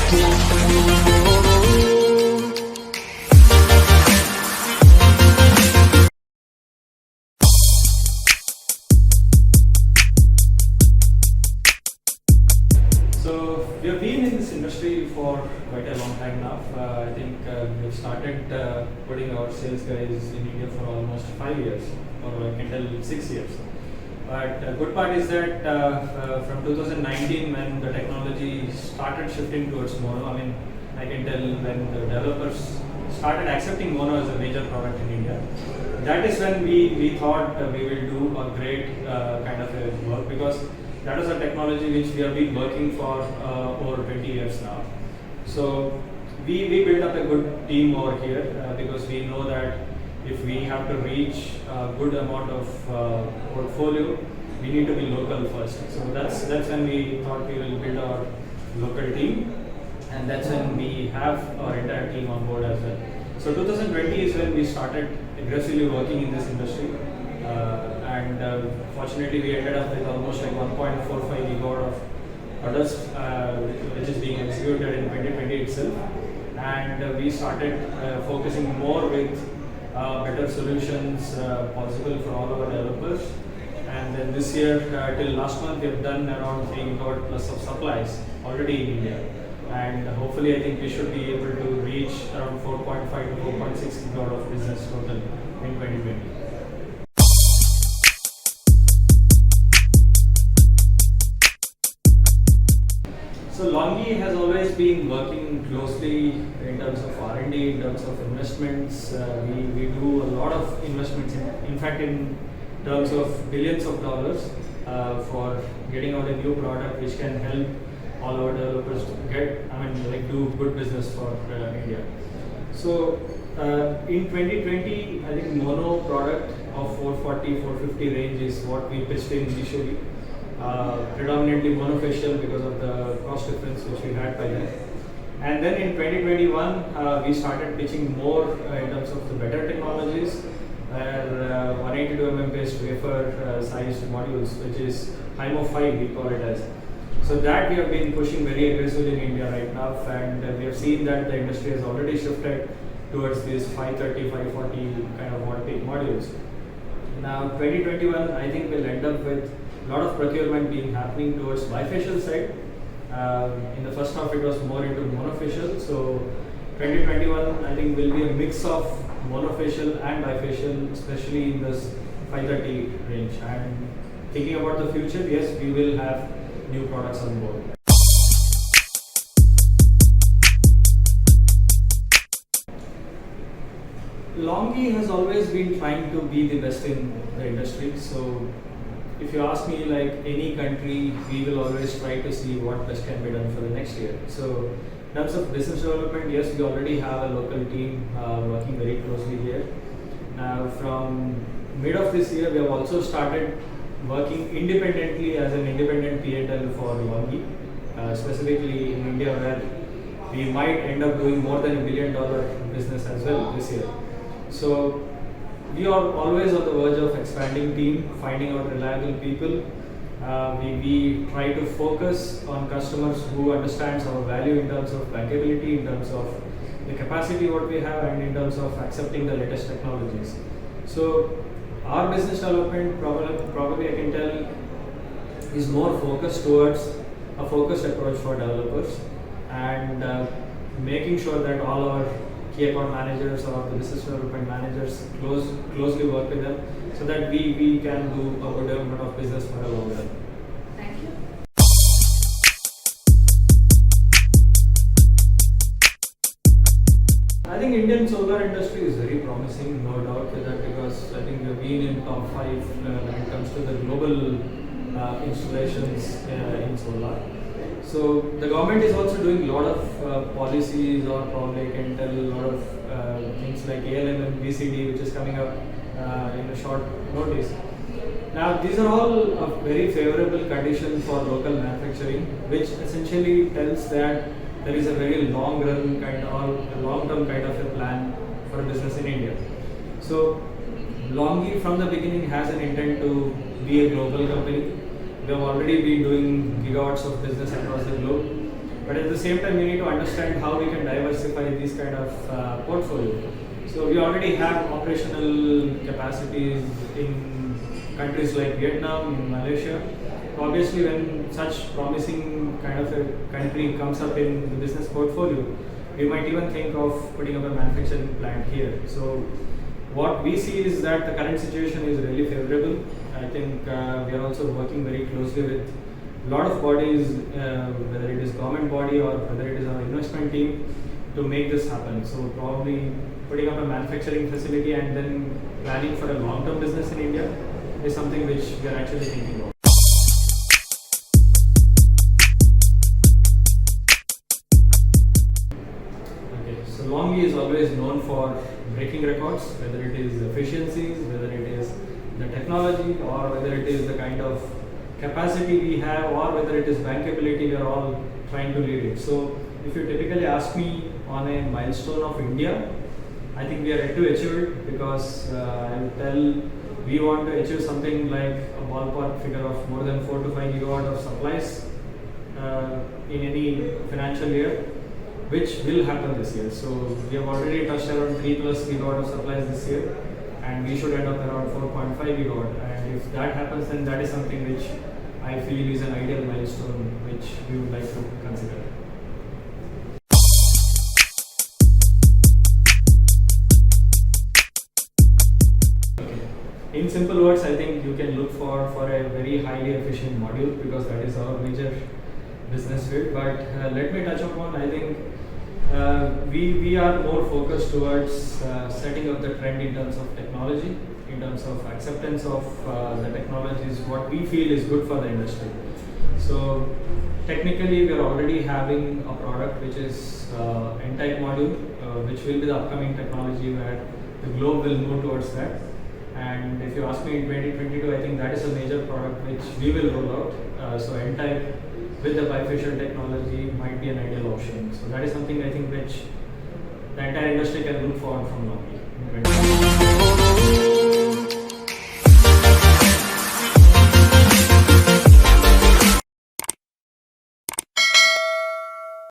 So we have been in this industry for quite a long time now. I think we've started putting our sales guys in India for almost 5 years, or I can tell 6 years. But good part is that from 2019, when the technology started shifting towards mono, I mean, I can tell when the developers started accepting mono as a major product in India, that is when we thought we will do a great kind of a work, because that is a technology which we have been working for over 20 years now. So we built up a good team over here because we know that if we have to reach a good amount of portfolio, we need to be local first. So that's when we thought we will build our local team, and that's when we have our entire team on board as well. So 2020 is when we started aggressively working in this industry. And fortunately we ended up with almost like 1.45 gigawatt of orders which is being executed in 2020 itself, and we started focusing more with better solutions possible for all our developers. And then this year till last month we have done around 3 gigawatt plus of supplies already in India, and hopefully I think we should be able to reach around 4.5 to 4.6 gigawatt of business total in 2020. So Longi has always been working closely in terms of R&D, in terms of investments. We do a lot of investments, in fact in terms of billions of dollars for getting out a new product which can help all our developers do good business for India. So in 2020, I think mono product of 440, 450 range is what we pitched in initially. Predominantly monofacial because of the cost difference which we had by then. And then in 2021, we started pitching more in terms of the better technologies, where 182 mm based wafer sized modules, which is HIMO 5 we call it as. So that we have been pushing very aggressively in India right now, and we have seen that the industry has already shifted towards these 530, 540 kind of watt peak modules. Now 2021, I think we'll end up with a lot of procurement being happening towards bifacial side. In the first half it was more into monofacial, so 2021 I think will be a mix of monofacial and bifacial, especially in this 530 range. And thinking about the future, yes, we will have new products on board. Longi has always been trying to be the best in the industry. So if you ask me, like any country, we will always try to see what best can be done for the next year. So in terms of business development, yes, we already have a local team working very closely here. Now from mid of this year, we have also started working independently as an independent P&L for Longi, specifically in India, where we might end up doing more than $1 billion business as well this year. So we are always on the verge of expanding team, finding out reliable people. We try to focus on customers who understands our value in terms of bankability, in terms of the capacity what we have, and in terms of accepting the latest technologies. So our business development probably I can tell is more focused towards a focused approach for developers, and making sure that all our key account managers or the business development managers closely work with them, so that we can do a good amount of business for a long run. Thank you. I think Indian solar industry is very promising, no doubt with that, because I think we've been in top 5 when it comes to the global installations in solar. So the government is also doing a lot of policies, or probably I can tell a lot of things like ALM and VCD, which is coming up in a short notice. Now these are all a very favorable condition for local manufacturing, which essentially tells that there is a very long term kind of a plan for business in India. So Longi from the beginning has an intent to be a global company. We have already been doing gigawatts of business across the globe, But at the same time, we need to understand how we can diversify these kind of portfolio. So we already have operational capacities in countries like Vietnam, in Malaysia. Obviously, when such promising kind of a country comes up in the business portfolio, we might even think of putting up a manufacturing plant here. So what we see is that the current situation is really favorable. I think we are also working very closely with a lot of bodies, whether it is government body or whether it is our investment team, to make this happen. So probably putting up a manufacturing facility and then planning for a long-term business in India is something which we are actually thinking of. Okay, so Longi is always known for breaking records, whether it is efficiencies, whether it is the technology, or whether it is the kind of capacity we have, or whether it is bankability. We are all trying to lead it. So if you typically ask me on a milestone of India, I think we are yet to achieve it, because I would tell we want to achieve something like a ballpark figure of more than 4 to 5 gigawatt of supplies in any financial year, which will happen this year. So we have already touched around 3 plus gigawatt of supplies this year, and we should end up around 4.5 gigawatt. And if that happens, then that is something which I feel is an ideal milestone which we would like to consider. In simple words, I think you can look for a very highly efficient module, because that is our major business field. But let me touch upon, I think we are more focused towards setting up the trend in terms of technology, in terms of acceptance of the technologies, what we feel is good for the industry. So technically, we are already having a product which is N-type module, which will be the upcoming technology where the globe will move towards that. And if you ask me, in 2022, I think that is a major product which we will roll out. So N-type with the bifacial technology might be an ideal option. So that is something I think which the entire industry can look forward from now.